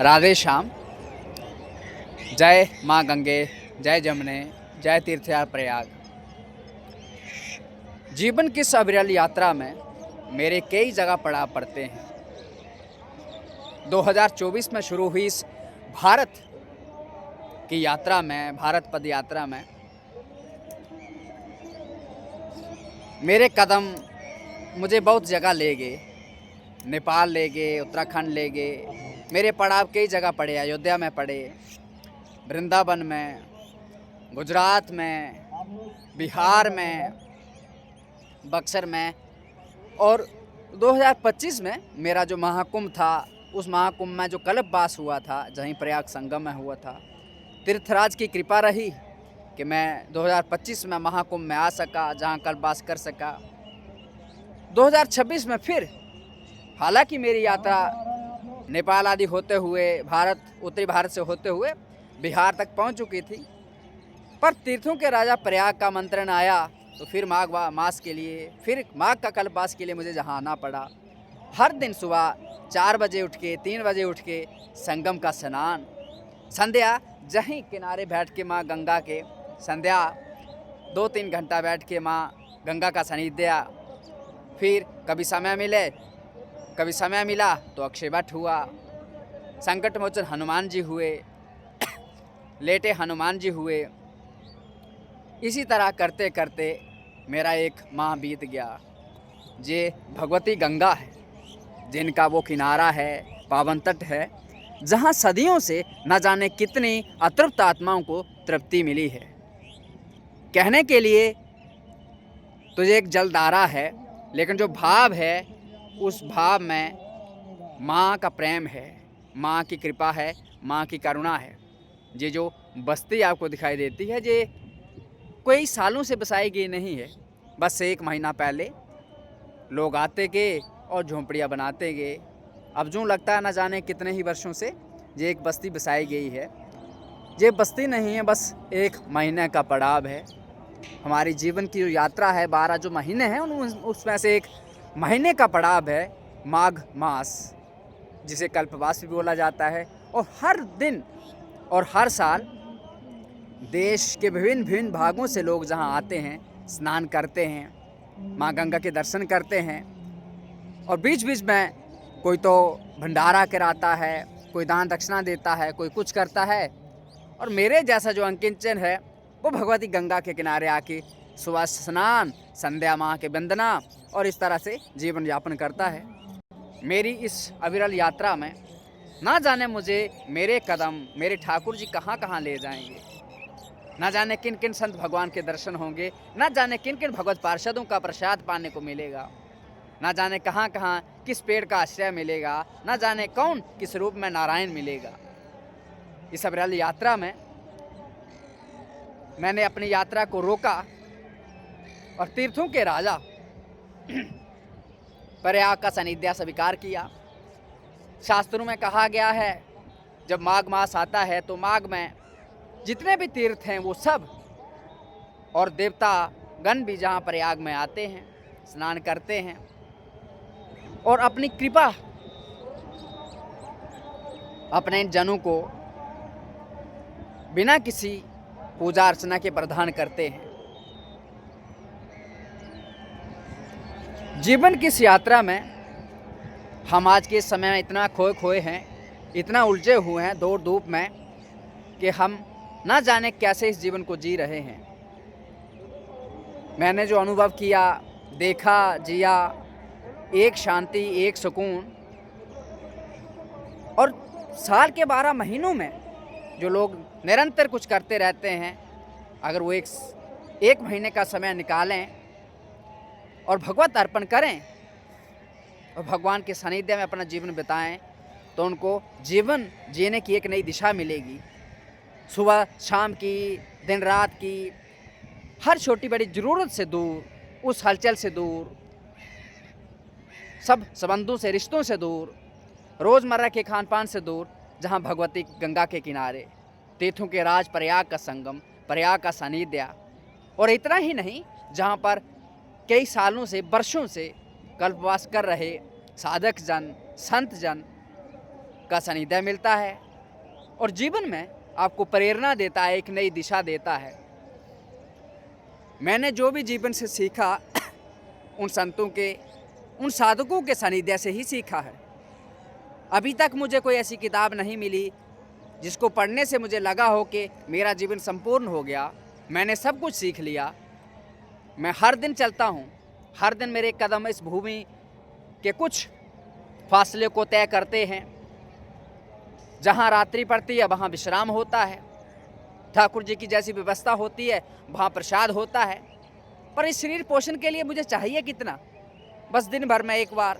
राधे श्याम। जय माँ गंगे, जय जमुने, जय तीर्थयार प्रयाग। जीवन की इस अविरल यात्रा में मेरे कई जगह पड़ाव पड़ते हैं। 2024 में शुरू हुई इस भारत की यात्रा में, भारत पद यात्रा में मेरे कदम मुझे बहुत जगह ले गए। नेपाल ले गए, उत्तराखंड ले गए। मेरे पड़ाव कई जगह पड़े, अयोध्या में पड़े, वृंदावन में, गुजरात में, बिहार में, बक्सर में। और 2025 में मेरा जो महाकुंभ था, उस महाकुंभ में जो कल्पवास हुआ था, जहीं प्रयाग संगम में हुआ था, तीर्थराज की कृपा रही कि मैं 2025 में महाकुंभ में आ सका, जहां कल्पवास कर सका। 2026 में फिर हालांकि मेरी यात्रा नेपाल आदि होते हुए, उत्तरी भारत से होते हुए बिहार तक पहुंच चुकी थी, पर तीर्थों के राजा प्रयाग का मंत्रण आया तो फिर माघ मास के लिए, फिर माघ का कल्पवास के लिए मुझे जहां आना पड़ा। हर दिन सुबह 4 बजे उठ के, 3 बजे उठ के संगम का स्नान, संध्या जहीं किनारे बैठ के माँ गंगा के संध्या 2-3 घंटा बैठ के माँ गंगा का सानिध्य। फिर कभी समय मिला तो अक्षय वट हुआ, संकट मोचन हनुमान जी हुए, लेटे हनुमान जी हुए। इसी तरह करते करते मेरा एक माह बीत गया। ये भगवती गंगा है, जिनका वो किनारा है, पावन तट है, जहाँ सदियों से न जाने कितनी अतृप्त आत्माओं को तृप्ति मिली है। कहने के लिए तो ये एक जलधारा है, लेकिन जो भाव है, उस भाव में माँ का प्रेम है, माँ की कृपा है, माँ की करुणा है। ये जो बस्ती आपको दिखाई देती है, ये कई सालों से बसाई गई नहीं है। बस 1 महीना पहले लोग आते गए और झोंपड़ियाँ बनाते गए। अब जो लगता है न जाने कितने ही वर्षों से ये एक बस्ती बसाई गई है। ये बस्ती नहीं है, बस 1 महीने का पड़ाव है। हमारी जीवन की जो यात्रा है, 12 जो महीने हैं, उसमें से 1 महीने का पड़ाव है माघ मास, जिसे कल्पवास भी बोला जाता है। और हर दिन और हर साल देश के विभिन्न भागों से लोग जहां आते हैं, स्नान करते हैं, माँ गंगा के दर्शन करते हैं। और बीच बीच में कोई तो भंडारा कराता है, कोई दान दक्षिणा देता है, कोई कुछ करता है। और मेरे जैसा जो अंकिंचन है, वो भगवती गंगा के किनारे आके सुबह स्नान, संध्या माँ के वंदना और इस तरह से जीवन यापन करता है। मेरी इस अविरल यात्रा में ना जाने मुझे मेरे कदम, मेरे ठाकुर जी कहाँ कहाँ ले जाएंगे, ना जाने किन किन संत भगवान के दर्शन होंगे, ना जाने किन किन भगवत पार्षदों का प्रसाद पाने को मिलेगा, ना जाने कहाँ कहाँ किस पेड़ का आश्रय मिलेगा, ना जाने कौन किस रूप में नारायण मिलेगा। इस अविरल यात्रा में मैंने अपनी यात्रा को रोका और तीर्थों के राजा प्रयाग का सानिध्य स्वीकार किया। शास्त्रों में कहा गया है, जब माघ मास आता है तो माघ में जितने भी तीर्थ हैं वो सब, और देवता गण भी जहाँ प्रयाग में आते हैं, स्नान करते हैं और अपनी कृपा अपने जनों को बिना किसी पूजा अर्चना के प्रदान करते हैं। जीवन की इस यात्रा में हम आज के समय में इतना खोए हैं, इतना उलझे हुए हैं दौड़ धूप में, कि हम ना जाने कैसे इस जीवन को जी रहे हैं। मैंने जो अनुभव किया, देखा, जिया, एक शांति, एक सुकून। और साल के 12 महीनों में जो लोग निरंतर कुछ करते रहते हैं, अगर वो एक महीने का समय निकालें और भगवत अर्पण करें और भगवान के सानिध्य में अपना जीवन बिताएं, तो उनको जीवन जीने की एक नई दिशा मिलेगी। सुबह शाम की, दिन रात की, हर छोटी बड़ी ज़रूरत से दूर, उस हलचल से दूर, सब संबंधों से, रिश्तों से दूर, रोज़मर्रा के खान पान से दूर, जहाँ भगवती गंगा के किनारे, तीर्थों के राज प्रयाग का संगम, प्रयाग का सानिध्य। और इतना ही नहीं, जहाँ पर कई सालों से, वर्षों से कल्पवास कर रहे साधक जन, संत जन का सानिध्य मिलता है और जीवन में आपको प्रेरणा देता है, एक नई दिशा देता है। मैंने जो भी जीवन से सीखा उन संतों के, उन साधकों के सानिध्य से ही सीखा है। अभी तक मुझे कोई ऐसी किताब नहीं मिली जिसको पढ़ने से मुझे लगा हो कि मेरा जीवन संपूर्ण हो गया, मैंने सब कुछ सीख लिया। मैं हर दिन चलता हूँ, हर दिन मेरे कदम इस भूमि के कुछ फासले को तय करते हैं। जहाँ रात्रि पड़ती है वहाँ विश्राम होता है, ठाकुर जी की जैसी व्यवस्था होती है वहाँ प्रसाद होता है। पर इस शरीर पोषण के लिए मुझे चाहिए कितना? बस दिन भर में एक बार।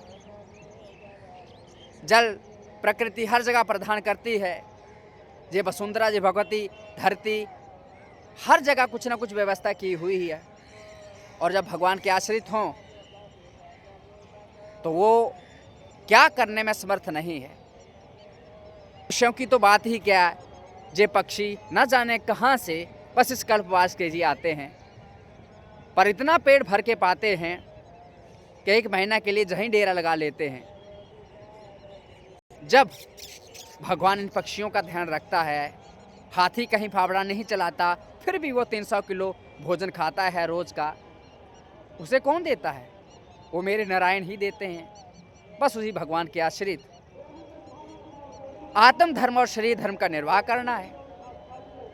जल प्रकृति हर जगह प्रदान करती है, ये वसुंधरा, ये भगवती धरती, हर जगह कुछ ना कुछ व्यवस्था की हुई है। और जब भगवान के आश्रित हों तो वो क्या करने में समर्थ नहीं है। विषयों की तो बात ही क्या है, ये पक्षी न जाने कहाँ से बस इस कल्पवास के जी आते हैं, पर इतना पेट भर के पाते हैं कि एक महीना के लिए जहीं डेरा लगा लेते हैं। जब भगवान इन पक्षियों का ध्यान रखता है, हाथी कहीं फावड़ा नहीं चलाता, फिर भी वो 300 किलो भोजन खाता है रोज का, उसे कौन देता है? वो मेरे नारायण ही देते हैं। बस उसी भगवान के आश्रित आत्म धर्म और शरीर धर्म का निर्वाह करना है।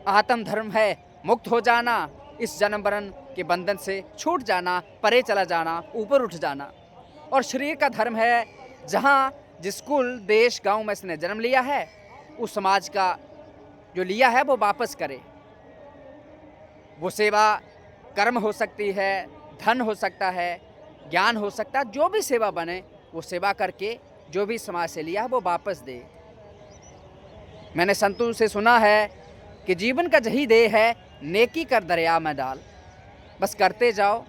आत्म धर्म है मुक्त हो जाना, इस जन्म मरण के बंधन से छूट जाना, परे चला जाना, ऊपर उठ जाना। और शरीर का धर्म है जहाँ जिस कुल देश गांव में इसने जन्म लिया है, उस समाज का जो लिया है वो वापस करे। वो सेवा कर्म हो सकती है, धन हो सकता है, ज्ञान हो सकता है, जो भी सेवा बने वो सेवा करके जो भी समाज से लिया है वो वापस दे। मैंने संतों से सुना है कि जीवन का यही देह है, नेकी कर दरिया में डाल। बस करते जाओ,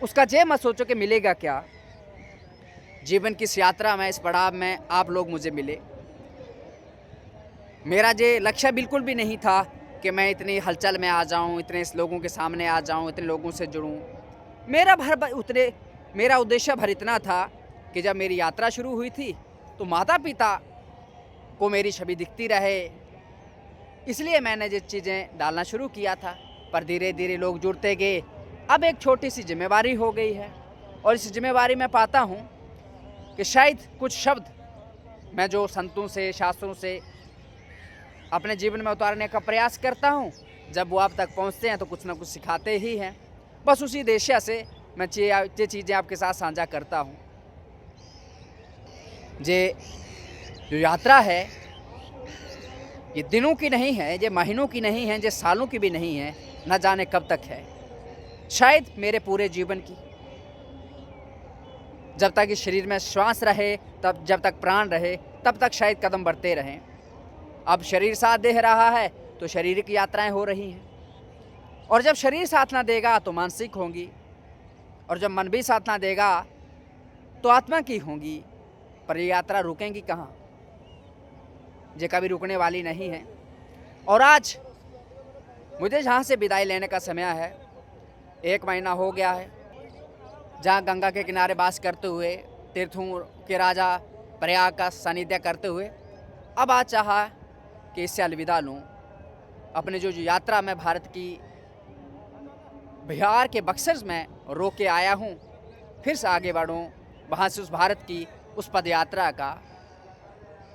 उसका ये मत सोचो कि मिलेगा क्या। जीवन की इस यात्रा में, इस पड़ाव में आप लोग मुझे मिले। मेरा ये लक्ष्य बिल्कुल भी नहीं था कि मैं इतनी हलचल में आ जाऊं, इतने लोगों के सामने आ जाऊं, इतने लोगों से जुड़ूं। मेरा उद्देश्य भर इतना था कि जब मेरी यात्रा शुरू हुई थी तो माता पिता को मेरी छवि दिखती रहे, इसलिए मैंने ये चीज़ें डालना शुरू किया था। पर धीरे धीरे लोग जुड़ते गए। अब एक छोटी सी जिम्मेवारी हो गई है और इस जिम्मेवारी में पाता हूँ कि शायद कुछ शब्द मैं जो संतों से, शास्त्रों से अपने जीवन में उतारने का प्रयास करता हूँ, जब वो आप तक पहुँचते हैं तो कुछ ना कुछ सिखाते ही हैं। बस उसी उद्देश्य से मैं ये चीज़ें आपके साथ साझा करता हूँ। ये जो यात्रा है ये दिनों की नहीं है, ये महीनों की नहीं है, ये सालों की भी नहीं है, न जाने कब तक है। शायद मेरे पूरे जीवन की, जब तक इस शरीर में श्वास रहे, तब जब तक प्राण रहे, तब तक शायद कदम बढ़ते रहें। अब शरीर साथ दे रहा है तो शारीरिक यात्राएं हो रही हैं, और जब शरीर साथ ना देगा तो मानसिक होंगी, और जब मन भी साथ ना देगा तो आत्मा की होंगी। पर ये यात्रा रुकेंगी कहाँ? ये कभी रुकने वाली नहीं है। और आज मुझे जहाँ से विदाई लेने का समय है, 1 महीना हो गया है, जहाँ गंगा के किनारे वास करते हुए, तीर्थों के राजा प्रयाग का सानिध्य करते हुए, अब आज चाहा कि इससे अलविदा लूँ। अपने जो यात्रा में भारत की बिहार के बक्सर में रोक के आया हूँ, फिर से आगे बढ़ूँ, वहाँ से उस भारत की उस पद यात्रा का,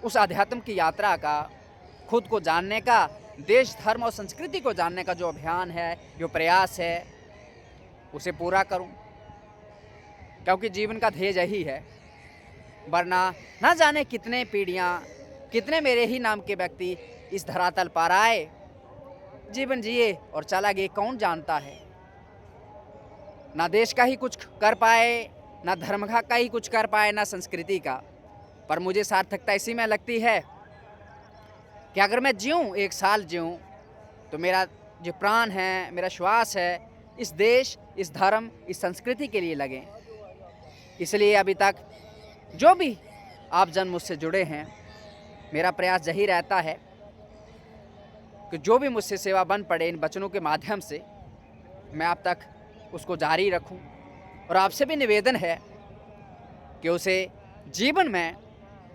उस आध्यात्म की यात्रा का, खुद को जानने का, देश धर्म और संस्कृति को जानने का जो अभियान है, जो प्रयास है, उसे पूरा करूं। क्योंकि जीवन का ध्येय यही है, वरना ना जाने कितने पीढ़ियां, कितने मेरे ही नाम के व्यक्ति इस धरातल पर आए, जीवन जिए और चला गए, कौन जानता है। ना देश का ही कुछ कर पाए, ना धर्म का ही कुछ कर पाए, ना संस्कृति का। पर मुझे सार्थकता इसी में लगती है कि अगर मैं जीऊँ, 1 साल जीऊँ, तो मेरा जो प्राण है, मेरा श्वास है, इस देश, इस धर्म, इस संस्कृति के लिए लगे। इसलिए अभी तक जो भी आप जन मुझसे जुड़े हैं, मेरा प्रयास यही रहता है कि जो भी मुझसे सेवा बन पड़े इन वचनों के माध्यम से, मैं आप तक उसको जारी रखूं। और आपसे भी निवेदन है कि उसे जीवन में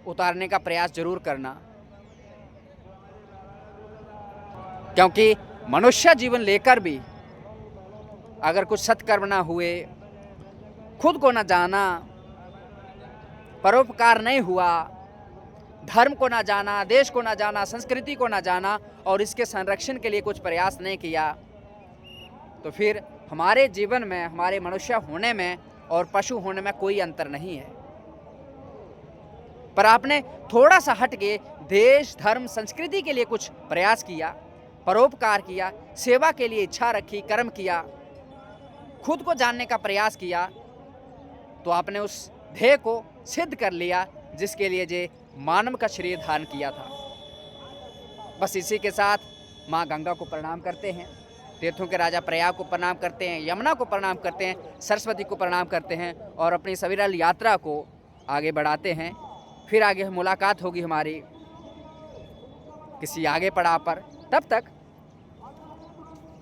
उतारने का प्रयास जरूर करना, क्योंकि मनुष्य जीवन लेकर भी अगर कुछ सत्कर्म ना हुए, खुद को ना जाना, परोपकार नहीं हुआ, धर्म को ना जाना, देश को ना जाना, संस्कृति को ना जाना और इसके संरक्षण के लिए कुछ प्रयास नहीं किया, तो फिर हमारे जीवन में, हमारे मनुष्य होने में और पशु होने में कोई अंतर नहीं है। पर आपने थोड़ा सा हट के देश, धर्म, संस्कृति के लिए कुछ प्रयास किया, परोपकार किया, सेवा के लिए इच्छा रखी, कर्म किया, खुद को जानने का प्रयास किया, तो आपने उस ध्येय को सिद्ध कर लिया जिसके लिए जे मानव का शरीर धारण किया था। बस इसी के साथ माँ गंगा को प्रणाम करते हैं, तीर्थों के राजा प्रयाग को प्रणाम करते हैं, यमुना को प्रणाम करते हैं, सरस्वती को प्रणाम करते हैं और अपनी सविरल यात्रा को आगे बढ़ाते हैं। फिर आगे मुलाकात होगी हमारी किसी आगे पड़ाव पर। तब तक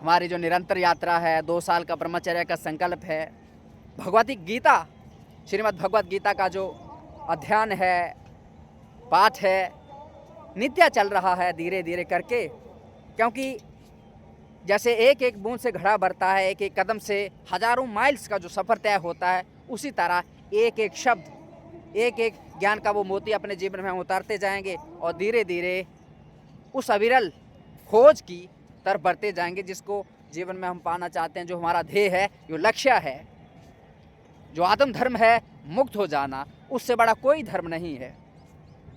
हमारी जो निरंतर यात्रा है, 2 साल का ब्रह्मचर्य का संकल्प है, भगवती गीता, श्रीमद् भगवत गीता का जो अध्ययन है, पाठ है, नित्य चल रहा है धीरे धीरे करके, क्योंकि जैसे एक एक बूंद से घड़ा भरता है, एक एक कदम से हजारों माइल्स का जो सफ़र तय होता है, उसी तरह एक एक शब्द, एक एक ज्ञान का वो मोती अपने जीवन में हम उतारते जाएंगे और धीरे धीरे उस अविरल खोज की तरफ बढ़ते जाएंगे जिसको जीवन में हम पाना चाहते हैं, जो हमारा ध्येय है, जो लक्ष्य है, जो आत्म धर्म है, मुक्त हो जाना। उससे बड़ा कोई धर्म नहीं है।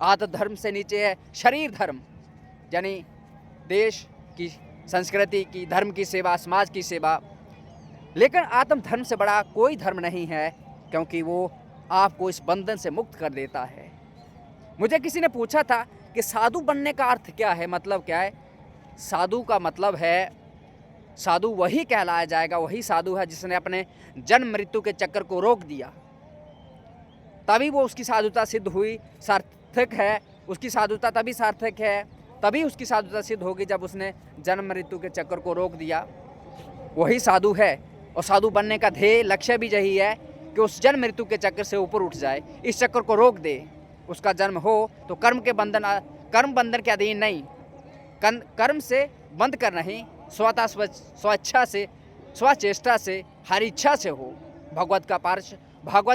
आत्म धर्म से नीचे है शरीर धर्म, यानी देश की, संस्कृति की, धर्म की सेवा, समाज की सेवा। लेकिन आत्म धर्म से बड़ा कोई धर्म नहीं है, क्योंकि वो आपको इस बंधन से मुक्त कर देता है। मुझे किसी ने पूछा था कि साधु बनने का अर्थ क्या है, मतलब क्या है? साधु का मतलब है, साधु वही कहलाया जाएगा, वही साधु है जिसने अपने जन्म मृत्यु के चक्कर को रोक दिया, तभी वो उसकी साधुता सिद्ध हुई, सार्थक है। उसकी साधुता तभी सार्थक है, तभी उसकी साधुता सिद्ध होगी जब उसने जन्म मृत्यु के चक्कर को रोक दिया। वही साधु है। और साधु बनने का ध्येय, लक्ष्य भी यही है कि उस जन्म मृत्यु के चक्कर से ऊपर उठ जाए, इस चक्कर को रोक दे। उसका जन्म हो तो कर्म बंधन के अधीन नहीं, कर्म से बंद कर नहीं, स्वतः स्वेच्छा से, स्वचेष्टा से, हर इच्छा से हो, भगवत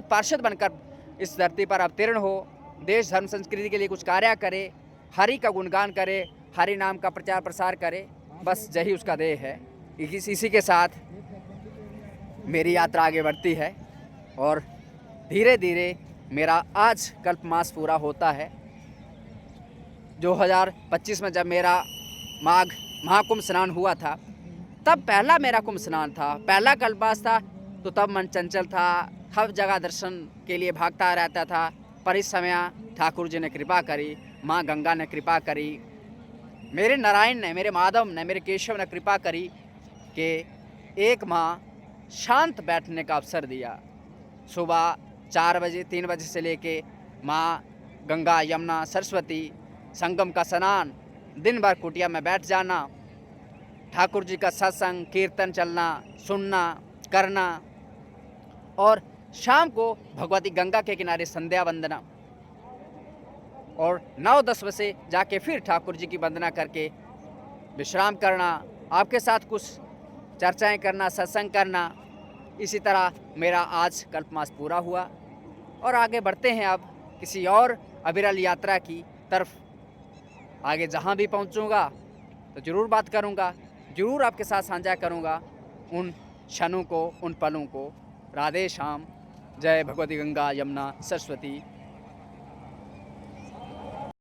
पार्षद बनकर इस धरती पर अवतीर्ण हो, देश, धर्म, संस्कृति के लिए कुछ कार्य करे, हरि का गुणगान करे, हरि नाम का प्रचार प्रसार करे। बस यही उसका ध्येय है। इसी के साथ मेरी यात्रा आगे बढ़ती है और धीरे धीरे मेरा आज कल्पमास पूरा होता है। 2025 में जब मेरा माघ महाकुंभ स्नान हुआ था, तब पहला मेरा कुंभ स्नान था, पहला कल्पवास था, तो तब मन चंचल था, हर जगह दर्शन के लिए भागता रहता था। पर इस समय ठाकुर जी ने कृपा करी, माँ गंगा ने कृपा करी, मेरे नारायण ने, मेरे माधव ने, मेरे केशव ने कृपा करी कि एक माह शांत बैठने का अवसर दिया। सुबह 4 बजे, 3 बजे से लेके माँ गंगा, यमुना, सरस्वती संगम का स्नान, दिन भर कुटिया में बैठ जाना, ठाकुर जी का सत्संग, कीर्तन चलना, सुनना, करना, और शाम को भगवती गंगा के किनारे संध्या वंदना, और 9-10 बजे जाके फिर ठाकुर जी की वंदना करके विश्राम करना, आपके साथ कुछ चर्चाएं करना, सत्संग करना। इसी तरह मेरा आज कल्पमास पूरा हुआ और आगे बढ़ते हैं अब किसी और अविरल यात्रा की तरफ। आगे जहाँ भी पहुँचूँगा तो ज़रूर बात करूँगा, ज़रूर आपके साथ साझा करूँगा उन क्षणों को, उन पलों को। राधे श्याम। जय भगवती गंगा, यमुना, सरस्वती।